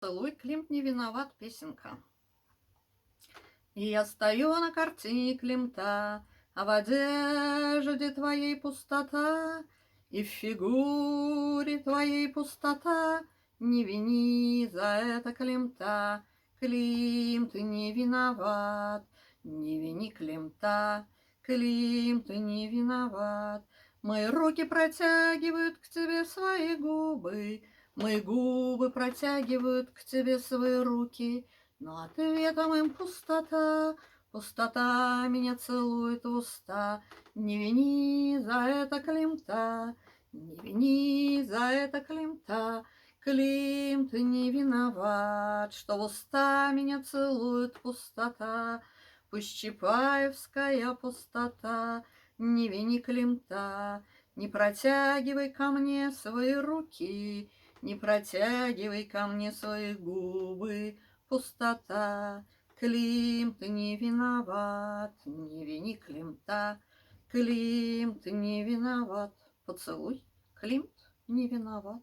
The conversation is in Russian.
Целуй, Климт не виноват, песенка. И я стою на картине Климта, а в одежде твоей пустота, и в фигуре твоей пустота. Не вини за это Климта, Климт не виноват. Не вини Климта, Климт не виноват. Мои руки протягивают к тебе свои губы, мои губы протягивают к тебе свои руки, но ответом им пустота. Пустота меня целует в уста. Не вини за это Климта, не вини за это Климта. Климт не виноват, что в уста меня целует пустота. Пусть чапаевская пустота. Не вини Климта, не протягивай ко мне свои руки, не протягивай ко мне свои губы. Пустота. Климт не виноват, не вини Климта. Климт не виноват. Поцелуй, Климт не виноват.